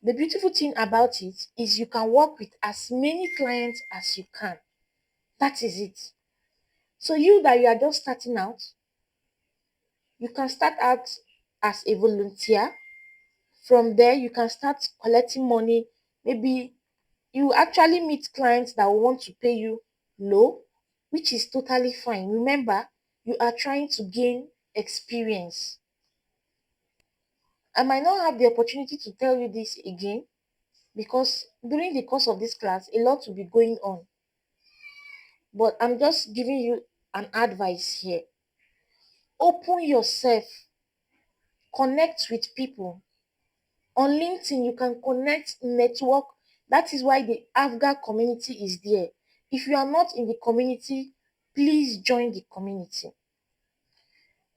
The beautiful thing about it is you can work with as many clients as you can. That is it. So you that you are just starting out, you can start out as a volunteer. From there, you can start collecting money. Maybe you actually meet clients that will want to pay you low, which is totally fine. Remember, you are trying to gain experience. I might not have the opportunity to tell you this again because during the course of this class, a lot will be going on. But I'm just giving you an advice here. Open yourself, connect with people. On LinkedIn, you can connect, network. That is why the AFGA community is there. If you are not in the community, please join the community.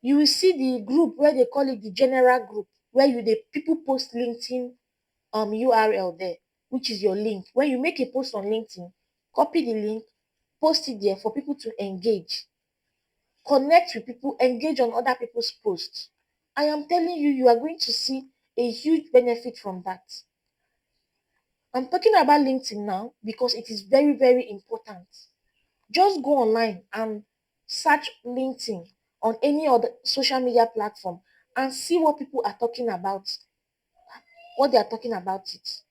You will see the group where they call it the general group, where you the people post LinkedIn URL there, which is your link. When you make a post on LinkedIn, copy the link, post it there for people to engage. Connect with people, engage on other people's posts. I am telling you, you are going to see a huge benefit from that. I'm talking about LinkedIn now because it is very, very important. Just go online and search LinkedIn on any other social media platform and see what people are talking about, what they are talking about it.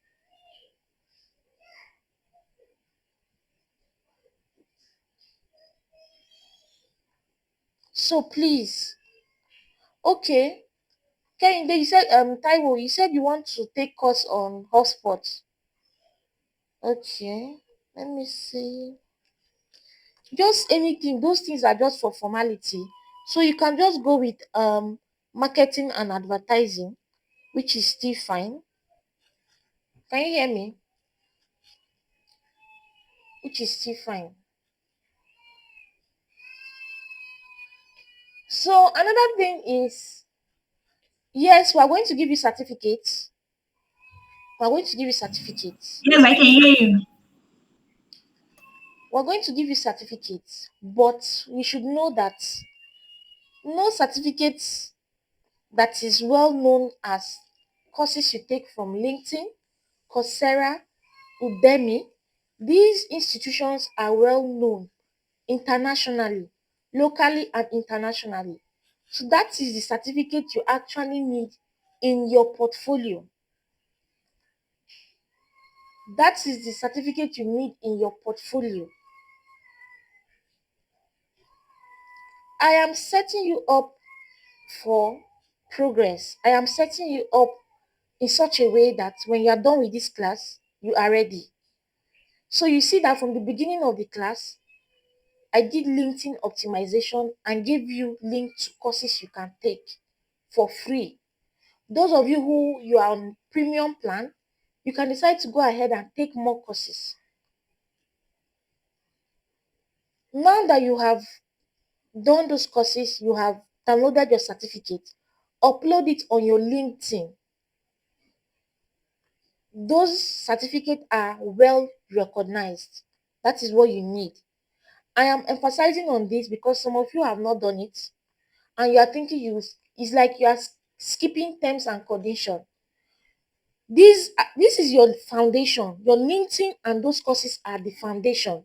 So please, okay. Kehinde, you said Taiwo, you said you want to take course on hotspot. Okay, let me see. Just anything, those things are just for formality. So you can just go with marketing and advertising, which is still fine. Can you hear me? Which is still fine. So another thing is, yes, we are going to give you certificates. We are going to give you certificates. Yes, I can hear you. We're going to give you certificates, but you should know that no certificates that is well known as courses you take from LinkedIn, Coursera, Udemy. These institutions are well known internationally, locally and internationally. So that is the certificate you actually need in your portfolio. That is the certificate you need in your portfolio. I am setting you up for progress. I am setting you up in such a way that when you are done with this class, you are ready. So you see that from the beginning of the class, I did LinkedIn optimization and gave you link to courses you can take for free. Those of you who you are on premium plan, you can decide to go ahead and take more courses. Now that you have done those courses, you have downloaded your certificate, upload it on your LinkedIn. Those certificates are well recognized. That is what you need. I am emphasizing on this because some of you have not done it and you are thinking it's like you are skipping terms and conditions. This is your foundation. Your LinkedIn and those courses are the foundation.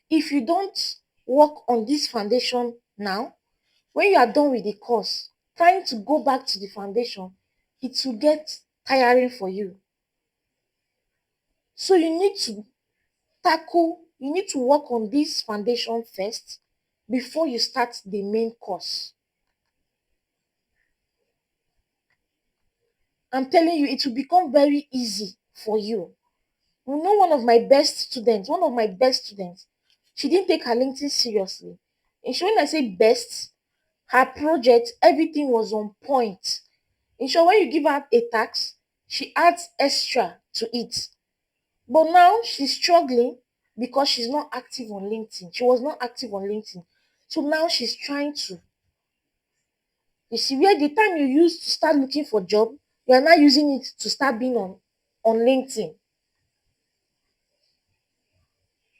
If you don't work on this foundation now, when you are done with the course, trying to go back to the foundation, it will get tiring for you. So you need to work on this foundation first before you start the main course. I'm telling you, it will become very easy for you. You know, one of my best students, she didn't take her LinkedIn seriously. And when I say best, her project, everything was on point. In short, when you give her a task, she adds extra to it. But now she's struggling because she's not active on LinkedIn. She was not active on LinkedIn. So now she's trying to. You see, where the time you used to start looking for job, you are now using it to start being on LinkedIn.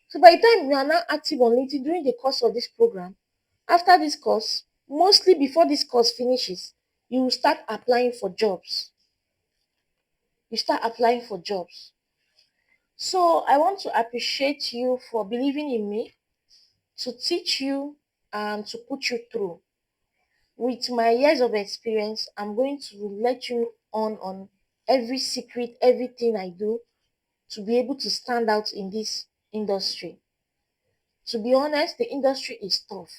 So by the time you are now active on LinkedIn during the course of this program, after this course, mostly before this course finishes, you will start applying for jobs. you start applying for jobs. So I want to appreciate you for believing in me, to teach you and to put you through. With my years of experience, I'm going to let you on every secret, everything I do to be able to stand out in this industry. To be honest, the industry is tough.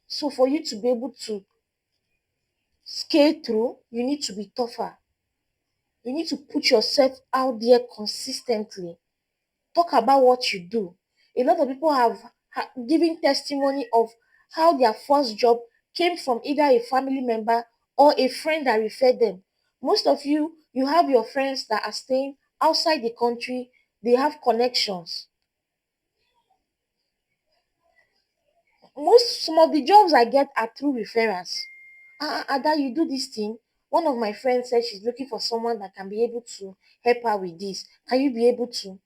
So for you to be able to scale through, you need to be tougher. You need to put yourself out there consistently. Talk about what you do. A lot of people have given testimony of how their first job came from either a family member or a friend that referred them. Most of you, you have your friends that are staying outside the country, they have connections. Some of the jobs I get are through referrals. Ada, you do this thing. One of my friends said she's looking for someone that can be able to help her with this. Can you be able to?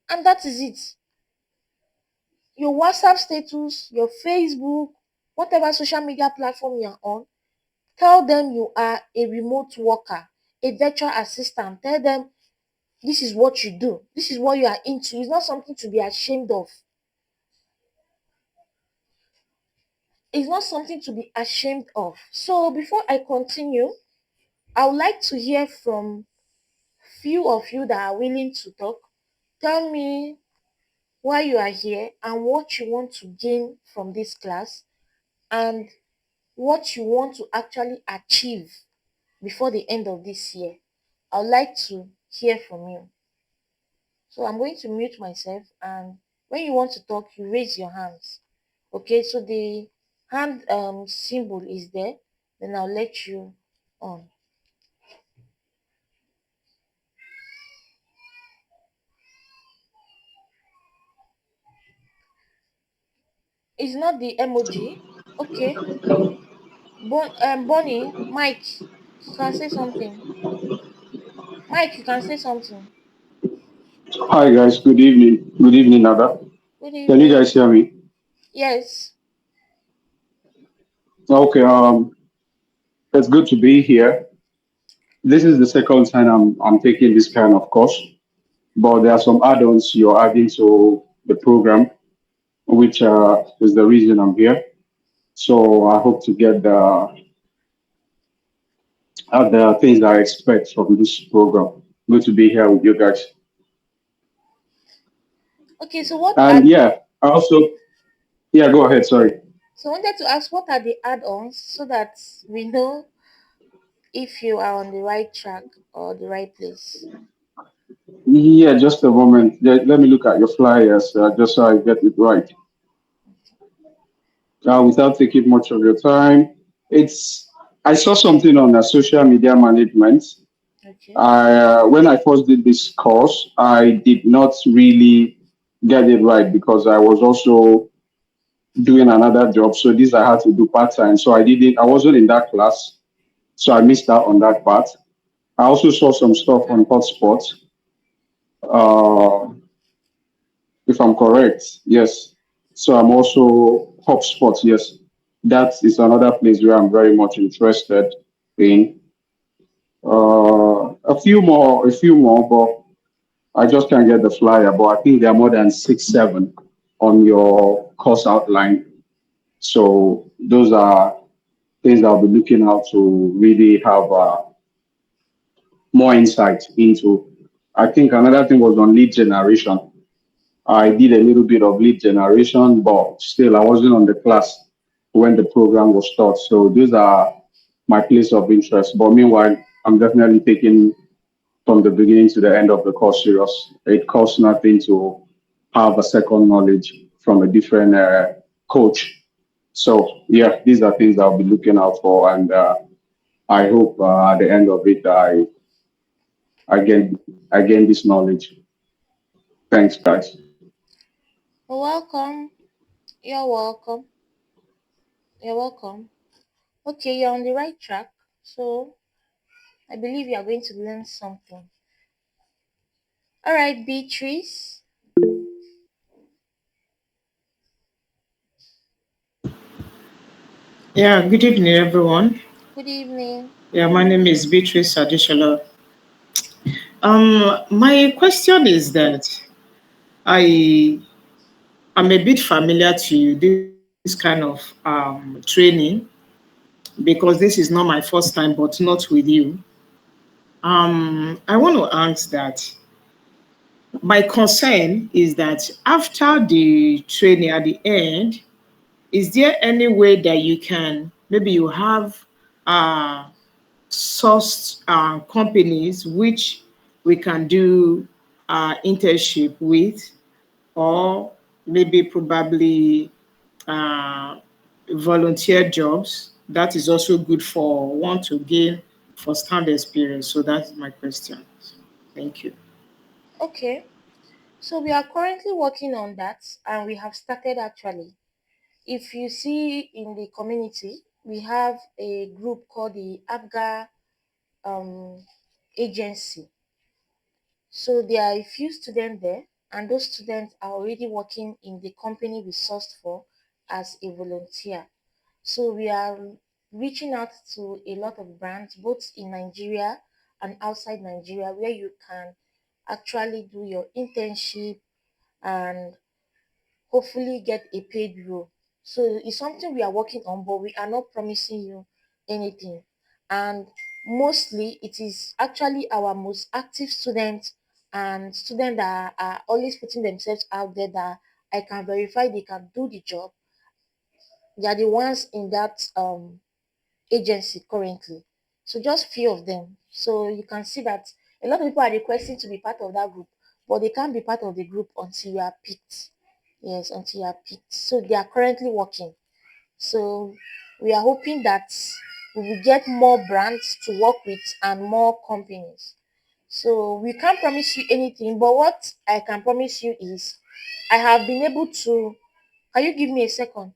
And that is it. Your WhatsApp status, your Facebook, whatever social media platform you're on, tell them you are a remote worker, a virtual assistant. Tell them this is what you do, this is what you are into. It's not something to be ashamed of. It's not something to be ashamed of. So before I continue, I would like to hear from few of you that are willing to talk. Tell me why you are here and what you want to gain from this class and what you want to actually achieve before the end of this year. I would like to hear from you. So I'm going to mute myself, and when you want to talk, you raise your hands. Okay, so the hand symbol is there, then I'll let you on. It's not the emoji. Okay. Bonnie, Mike, you can say something. Mike, you can say something. Hi guys, good evening. Good evening, Nada. Good Can you guys evening. hear me? Yes. Okay, it's good to be here. This is the second time I'm taking this kind of course, but there are some add-ons you're adding to the program, which is the reason I'm here. So I hope to get the things I expect from this program. Good to be here with you guys. Okay, so what are And yeah, I also yeah, go ahead. Sorry. so I wanted to ask what are the add-ons so that we know if you are on the right track or the right place. Yeah, just a moment. Let me look at your flyers just so I get it right. Without taking much of your time. It's I saw something on social media management. Okay. When I first did this course, I did not really get it right because I was also doing another job. So this I had to do part time. So I didn't. I wasn't in that class, so I missed out on that part. I also saw some stuff on hotspots. Uh, if I'm correct, yes. So I'm also hotspots. Yes, that is another place where I'm very much interested in. A few more, but I just can't get the flyer. But I think there are more than six, seven on your course outline. So those are things I'll be looking out to really have more insight into. I think another thing was on lead generation. I did a little bit of lead generation, but still I wasn't on the class when the program was taught. So those are my place of interest. But meanwhile, I'm definitely taking from the beginning to the end of the course serious. It costs nothing to have a second knowledge from a different coach. So yeah, these are things I'll be looking out for, and I hope at the end of it, I gain this knowledge. Thanks, guys. You're welcome. You're welcome. You're welcome. Okay, you're on the right track. So I believe you are going to learn something. All right, Beatrice. Yeah, good evening, everyone. Good evening. Yeah, my name is Beatrice Adishola. My question is that I am a bit familiar to this kind of training because this is not my first time, but not with you. I want to ask that my concern is that after the training at the end, is there any way that you can maybe you have uh, sourced companies which we can do internship with, or maybe probably uh, volunteer jobs? That is also good for one to gain first-hand experience. So that's my question. Thank you. Okay. So we are currently working on that and we have started actually. If you see in the community, we have a group called the ABGA um, agency. So there are a few students there, and those students are already working in the company we sourced for as a volunteer. So we are reaching out to a lot of brands, both in Nigeria and outside Nigeria, where you can actually do your internship and hopefully get a paid role. So it's something we are working on, but we are not promising you anything. And mostly it is actually our most active students and students that are always putting themselves out there that I can verify they can do the job. They are the ones in that agency currently. So just few of them. So you can see that a lot of people are requesting to be part of that group, but they can't be part of the group until you are picked. Yes, until you are picked. So they are currently working. So we are hoping that we will get more brands to work with and more companies. So we can't promise you anything, but what I can promise you is I have been able to. Can you give me a second?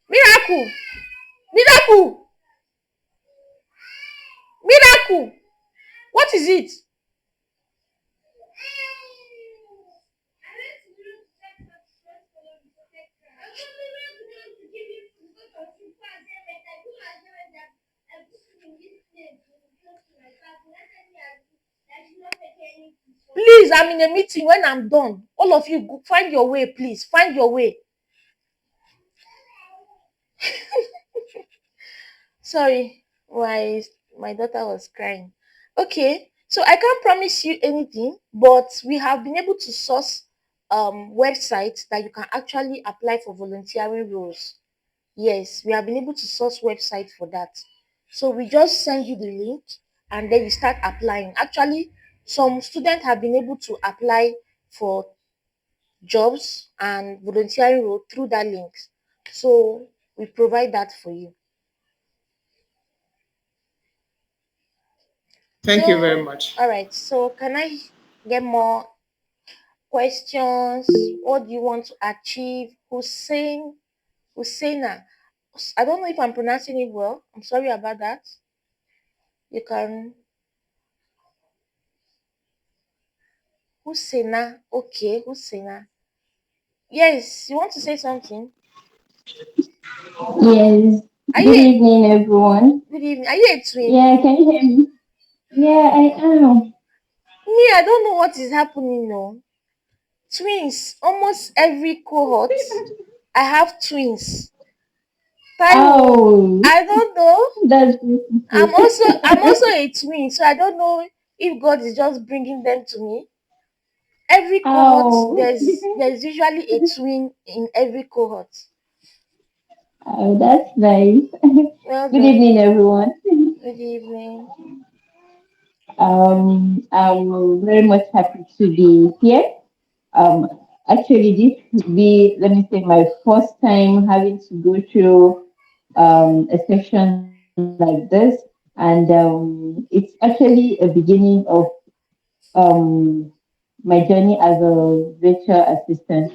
Miracle! Miracle! Miracle! What is it? Please, I'm in a meeting. When I'm done, all of you find your way, please. Find your way. Sorry, my daughter was crying. Okay, so I can't promise you anything, but we have been able to source websites that you can actually apply for volunteering roles. Yes, we have been able to source website for that. So we just send you the link and then you start applying. Actually, some students have been able to apply for jobs and volunteering role through that link. So we provide that for you. Thank you very So, much. all right. So, can I get more questions? What do you want to achieve? Husseina. I don't know if I'm pronouncing it well. I'm sorry about that. You can Husseina. Okay, Husseina. Yes, you want to say something? Yes. Are Good you evening, everyone. good evening? Are you a twin? Yeah, can you hear me? Yeah, I am. Me, I don't know what is happening. No, twins. Almost every cohort, I have twins. Taiwo, Oh, I don't know. that's beautiful. I'm also a twin, so I don't know if God is just bringing them to me. Every cohort, Oh, there's usually a twin in every cohort. oh, that's nice. Well Good done. evening, everyone. Good evening. I'm very much happy to be here. Um, Actually, this would be, let me say, my first time having to go through a section like this, and it's actually a beginning of um, my journey as a virtual assistant.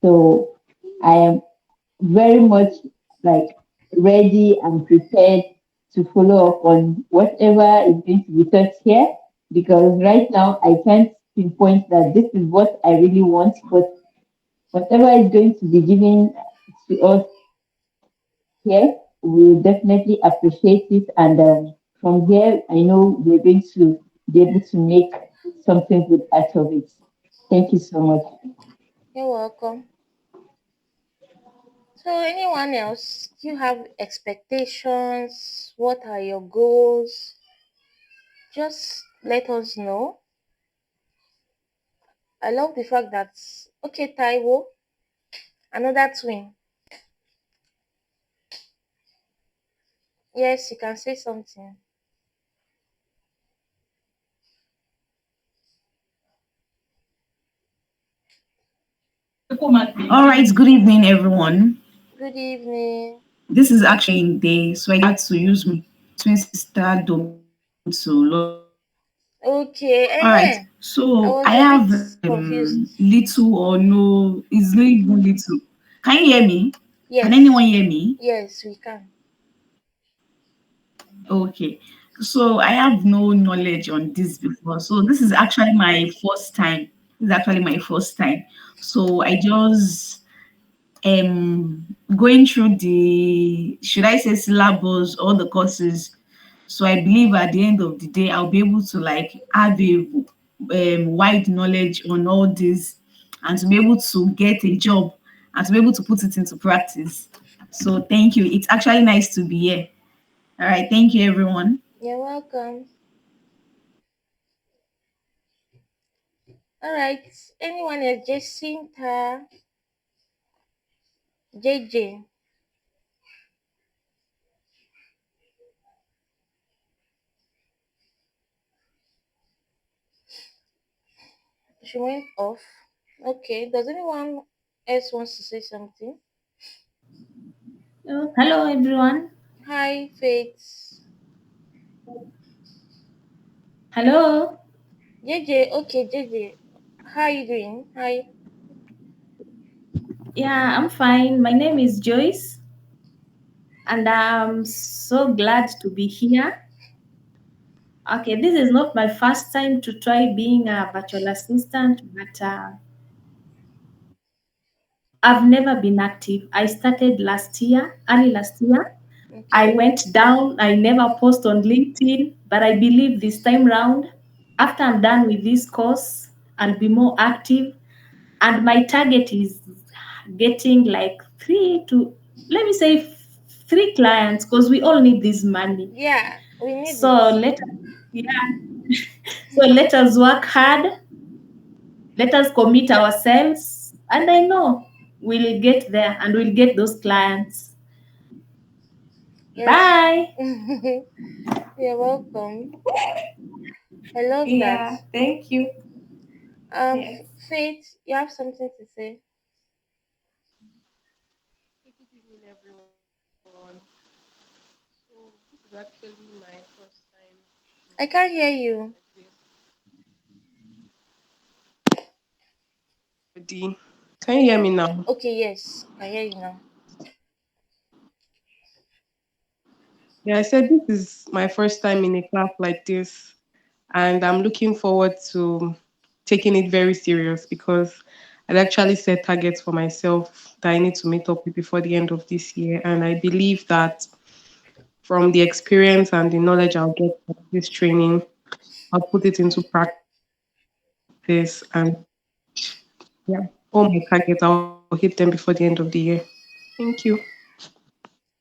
So I am very much like ready and prepared to follow up on whatever is going to be taught here, because right now I can't pinpoint that this is what I really want, but whatever is going to be given to us here, we definitely appreciate it. And from here, I know we're going to be able to make something good out of it. Thank you so much. You're welcome. So, anyone else? Do you have expectations? What are your goals? Just let us know. I love the fact that, okay, Taiwo, another twin. Yes, you can say something. All right, good evening, everyone. Good evening. This is actually day, so I had to use my twin sister domain to log in. Okay, All right, I so I was a bit have confused. little or no, it's not even little. Can you hear me? Can anyone Yes, hear me? yes, we can. Okay, so I have no knowledge on this before. So this is actually my first time. This is actually my first time. So I just going through the, should I say, syllabus, all the courses. So I believe at the end of the day I'll be able to like have a wide knowledge on all this and to be able to get a job and to be able to put it into practice. So thank you, it's actually nice to be here. All right, thank you everyone. You're welcome. All right. Anyone else? Jacinta, JJ. She went off. Okay. Does anyone else wants to say something? Oh, hello everyone. Hi, Faith. Hello. JJ. Okay, JJ. How are you doing? Hi. Yeah, I'm fine. My name is Joyce, and I'm so glad to be here. Okay, this is not my first time to try being a virtual assistant, but I've never been active. I started last year, early last year. I Okay. went down. I never post on LinkedIn, but I believe this time round, after I'm done with this course, I'll be more active. And my target is getting like three to, let me say, three clients because we all need this money. Yeah, we need So it. yeah, so let us work hard, let us commit ourselves, and I know we'll get there and we'll get those clients. Yes. Bye. You're welcome. I love that. Yeah, thank you. Yes. Faith, you have something to say? Good evening, everyone. So this is actually my first time I can't in hear a class you. like this. Already. Can you hear me now? Okay, yes, I hear you now. Yeah, I said this is my first time in a class like this, and I'm looking forward to taking it very serious because I'd actually set targets for myself that I need to meet up with before the end of this year, and I believe that from the experience and the knowledge I'll get from this training, I'll put it into practice and yeah, all my targets, I'll hit them before the end of the year. Thank you.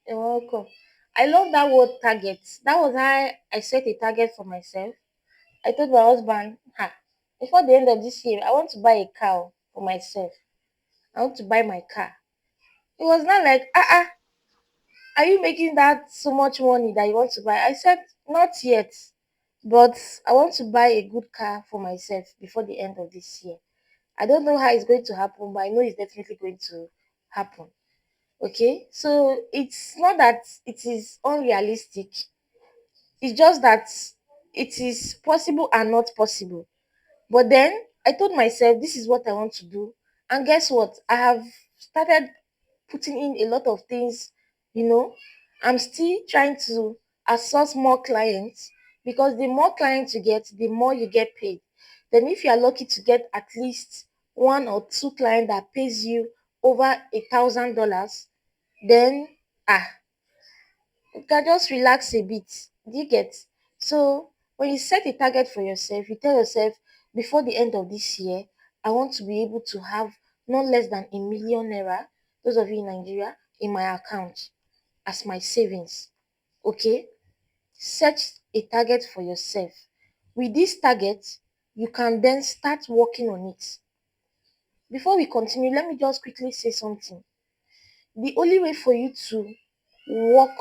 You're welcome. I love that word target. That was how I set a target for myself. I told my husband, ha, before the end of this year, I want to buy a car for myself. I want to buy my car. It was not like, are you making that so much money that you want to buy? I said, not yet. But I want to buy a good car for myself before the end of this year. I don't know how it's going to happen, but I know it's definitely going to happen. Okay, so it's not that it is unrealistic, it's just that it is possible and not possible. But then I told myself this is what I want to do, and guess what, I have started putting in a lot of things. you know I'm still trying to source more clients, because the more clients you get, the more you get paid. Then if you are lucky to get at least one or two clients that pays you over $1,000, then ah you can just relax a bit. Do you get? So When you set a target for yourself, you tell yourself, before the end of this year, I want to be able to have not less than ₦1 million, those of you in Nigeria, in my account as my savings. Okay? Set a target for yourself. With this target, you can then start working on it. Before we continue, let me just quickly say something. The only way for you to work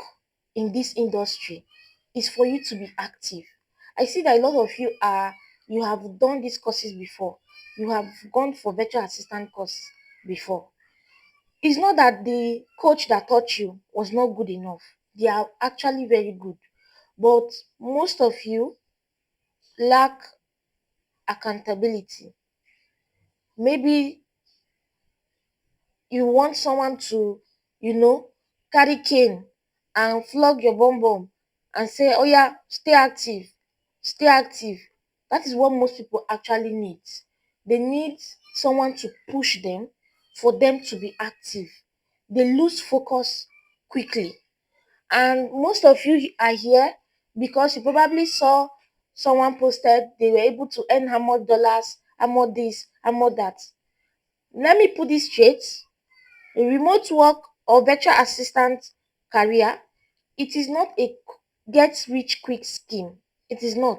in this industry is for you to be active. I see that a lot of you have done these courses before. You have gone for virtual assistant course before. It's not that the coach that taught you was not good enough. They are actually very good. But most of you lack accountability. Maybe you want someone to, you know, carry cane and flog your bum bum and say, oh yeah, stay active, stay active. That is what most people actually need. They need someone to push them for them to be active. They lose focus quickly. And most of you are here because you probably saw someone posted they were able to earn how much dollars, how much this, how much that. Let me put this straight. A remote work or virtual assistant career, it is not a get rich quick scheme. It is not.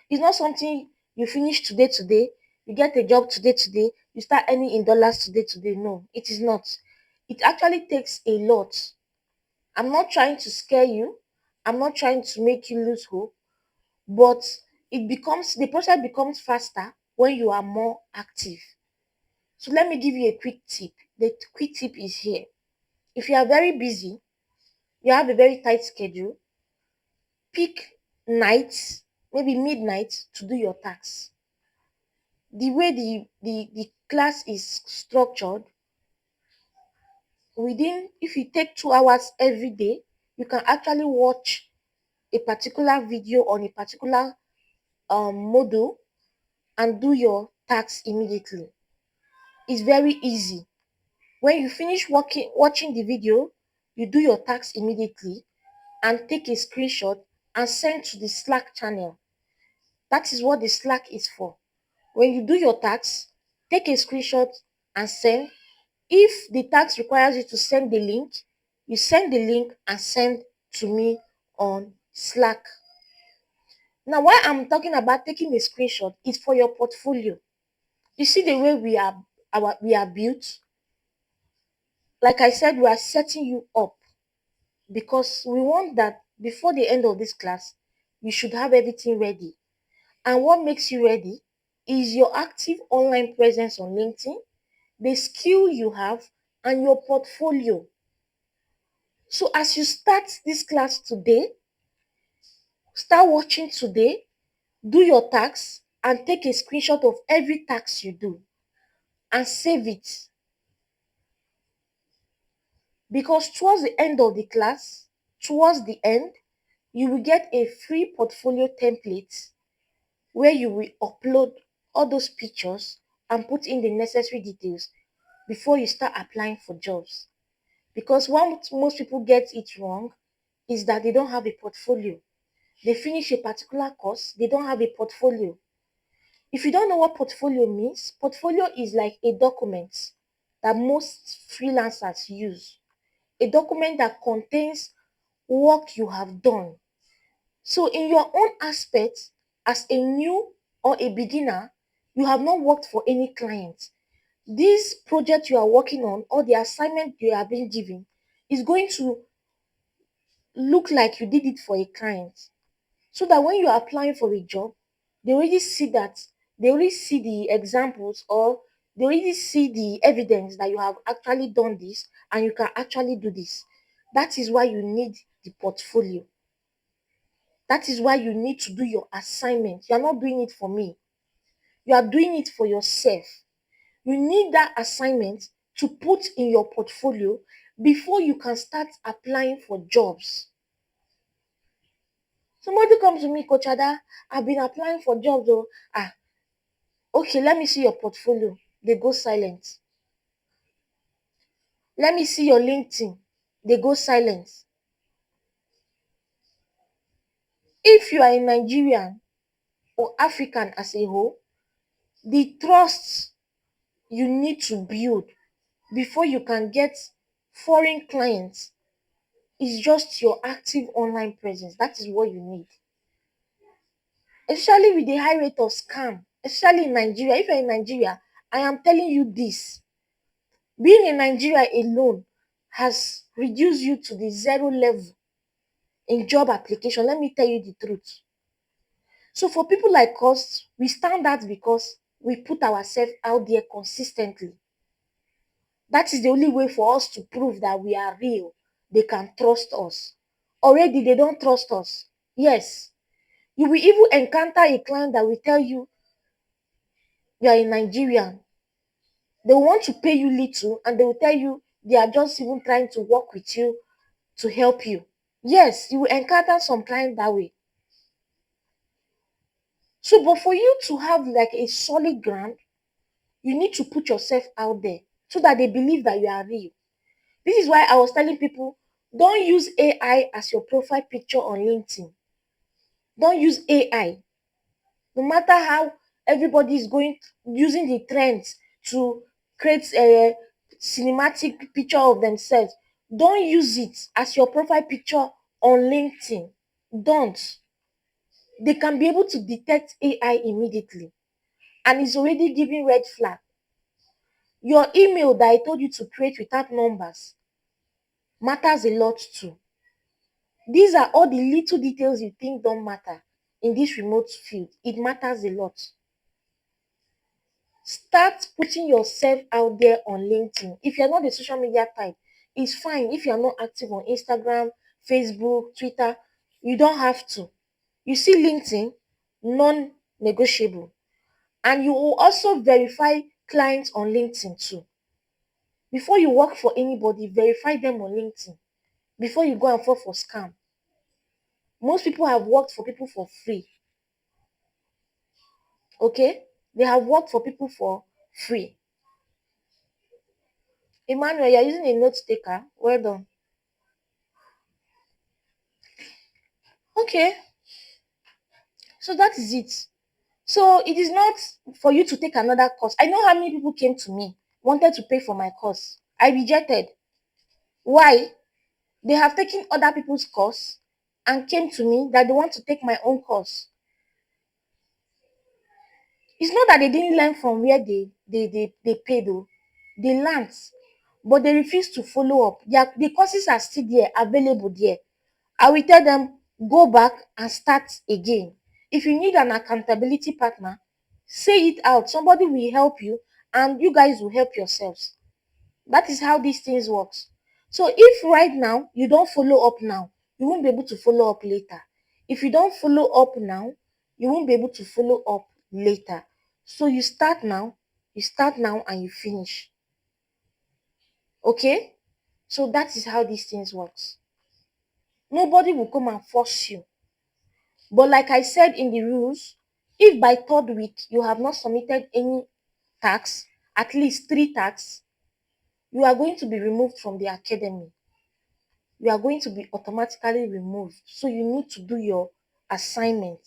It's not something you finish today, you get a job today, you start earning in dollars today. No, it is not. It actually takes a lot. I'm not trying to scare you. I'm not trying to make you lose hope, but the process becomes faster when you are more active. So let me give you a quick tip. The quick tip is here. If you are very busy, you have a very tight schedule, pick nights, maybe midnight, to do your tasks. The way the class is structured, if you take 2 hours every day, you can actually watch a particular video on a particular module and do your tasks immediately. It's very easy. When you finish watching the video, you do your tasks immediately and take a screenshot and send to the Slack channel. That is what the Slack is for. When you do your tasks, take a screenshot and send. If the task requires you to send the link, you send the link and send to me on Slack. Now, why I'm talking about taking a screenshot is for your portfolio. You see the way we are built. Like I said, we are setting you up because we want that before the end of this class, you should have everything ready. And what makes you ready is your active online presence on LinkedIn, the skill you have, and your portfolio. So as you start this class today, start watching today, do your tasks, and take a screenshot of every task you do and save it. Because towards the end of the class, towards the end, you will get a free portfolio template where you will upload all those pictures and put in the necessary details before you start applying for jobs. Because what most people get it wrong is that they don't have a portfolio. They finish a particular course, they don't have a portfolio. If you don't know what portfolio means, portfolio is like a document that most freelancers use. A document that contains work you have done. So in your own aspect, as a new or a beginner, you have not worked for any client. This project you are working on or the assignment you are being given is going to look like you did it for a client. So that when you are applying for a job, they already see the examples or they already see the evidence that you have actually done this and you can actually do this. That is why you need the portfolio. That is why you need to do your assignment. You are not doing it for me. You are doing it for yourself. You need that assignment to put in your portfolio before you can start applying for jobs. Somebody comes to me, Coach Ada, I've been applying for jobs. Oh, okay, let me see your portfolio. They go silent. Let me see your LinkedIn. They go silent. If you are a Nigerian or African as a whole, the trust you need to build before you can get foreign clients is just your active online presence. That is what you need. Especially with the high rate of scam, especially in Nigeria. If you're in Nigeria, I am telling you this. Being in Nigeria alone has reduced you to the zero level in job application. Let me tell you the truth. So for people like us, we stand out because we put ourselves out there consistently. That is the only way for us to prove that we are real. They can trust us. Already they don't trust us. Yes. You will even encounter a client that will tell you you are a Nigerian. They want to pay you little and they will tell you they are just even trying to work with you to help you. Yes, you will encounter some clients that way. So, but for you to have like a solid ground, you need to put yourself out there so that they believe that you are real. This is why I was telling people, don't use AI as your profile picture on LinkedIn. Don't use AI. No matter how everybody is going using the trends to create a cinematic picture of themselves, don't use it as your profile picture on LinkedIn. Don't. They can be able to detect AI immediately and it's already giving red flag. Your email that I told you to create without numbers matters a lot too. These are all the little details you think don't matter in this remote field. It matters a lot. Start putting yourself out there on LinkedIn. If you're not a social media type, it's fine. If you're not active on Instagram, Facebook, Twitter, you don't have to. You see LinkedIn, non-negotiable. And you will also verify clients on LinkedIn too. Before you work for anybody, verify them on LinkedIn before you go and fall for scam. Most people have worked for people for free. Okay? They have worked for people for free. Emmanuel, you're using a note taker. Well done. Okay, so that is it. So it is not for you to take another course. I know how many people came to me, wanted to pay for my course. I rejected. Why? They have taken other people's course and came to me that they want to take my own course. It's not that they didn't learn from where they paid though. They learned, but they refuse to follow up. The courses are still there, available there. I will tell them, go back and start again. If you need an accountability partner, say it out. Somebody will help you and you guys will help yourselves. That is how these things works. So if right now you don't follow up now, you won't be able to follow up later. If you don't follow up now, you won't be able to follow up later. So you start now and you finish. Okay? So that is how these things works. Nobody will come and force you. But like I said in the rules, if by third week you have not submitted any tax, at least 3 tax, you are going to be removed from the academy. You are going to be automatically removed. So you need to do your assignment.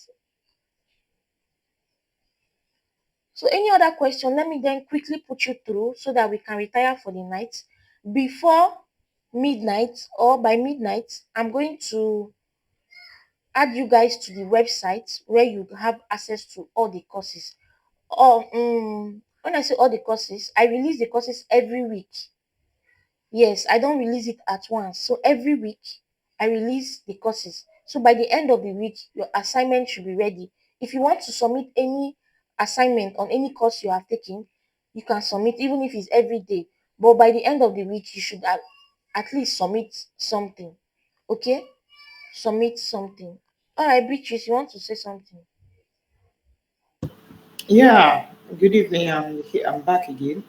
So any other question, let me then quickly put you through so that we can retire for the night. Before midnight or by midnight, I'm going to add you guys to the website where you have access to all the courses. When I say all the courses, I release the courses every week. Yes, I don't release it at once. So every week I release the courses. So by the end of the week, your assignment should be ready. If you want to submit any assignment on any course you have taken, you can submit even if it's every day. But by the end of the week, you should at least submit something. Okay? Submit something. All right, Beatrice, you want to say something? Yeah, good evening. I'm back again.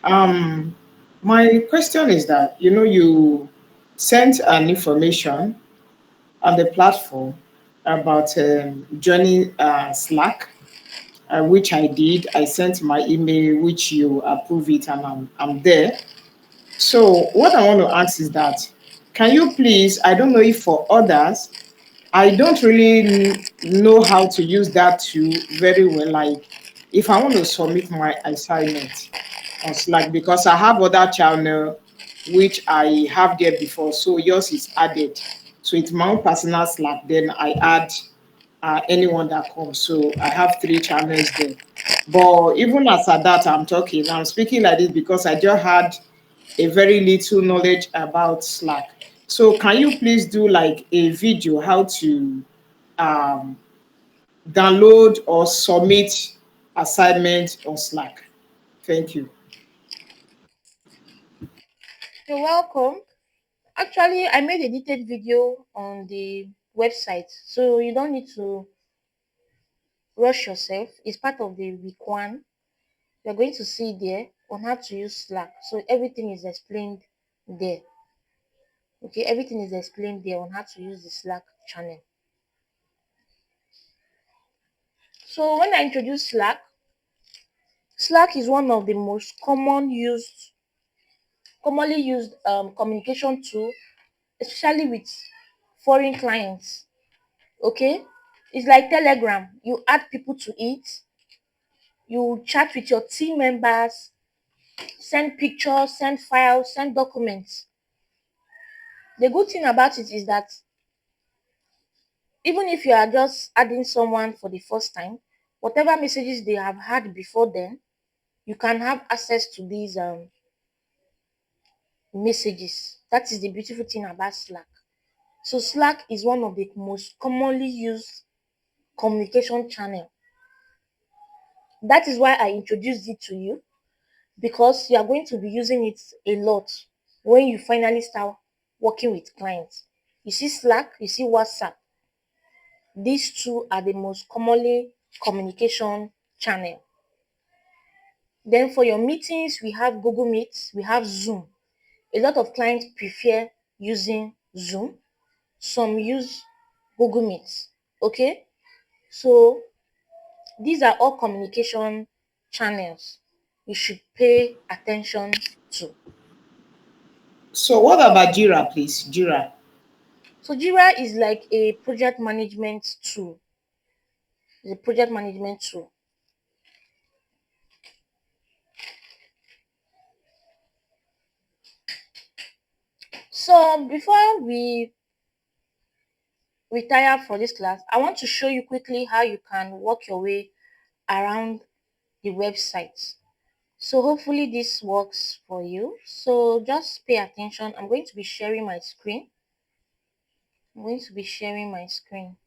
Um, my question is that you sent an information on the platform about joining Slack, which I did. I sent my email, which you approve it, and I'm there. So what I want to ask is that, can you please? I don't know if for others I don't really know how to use that tool very well. Like if I want to submit my assignment on Slack, because I have other channel which I have there before, so yours is added. So it's my own personal Slack. Then I add anyone that comes. So I have three channels there. But even as at that, I'm talking. I'm speaking like this because I just had a very little knowledge about Slack. So can you please do like a video how to um, download or submit assignment on Slack? Thank you. You're welcome. Actually, I made a detailed video on the website, so you don't need to rush yourself. It's part of the week one. You're going to see there on how to use Slack. So everything is explained there. Okay, everything is explained there on how to use the Slack channel. So when I introduce Slack, Slack is one of the most commonly used communication tool, especially with foreign clients. Okay, it's like Telegram. You add people to it, you chat with your team members, send pictures, send files, send documents. The good thing about it is that even if you are just adding someone for the first time, whatever messages they have had before then, you can have access to these messages. That is the beautiful thing about Slack. So Slack is one of the most commonly used communication channel. That is why I introduced it to you, because you are going to be using it a lot when you finally start working with clients. You see Slack, you see WhatsApp. These two are the most commonly communication channel. Then for your meetings, we have Google Meet, we have Zoom. A lot of clients prefer using Zoom. Some use Google Meet. Okay? So these are all communication channels you should pay attention to. So what about Jira, please? Jira. So Jira is like a project management tool. It's a project management tool. So before we retire for this class, I want to show you quickly how you can work your way around the website. So hopefully this works for you. So just pay attention. I'm going to be sharing my screen. I'm going to be sharing my screen.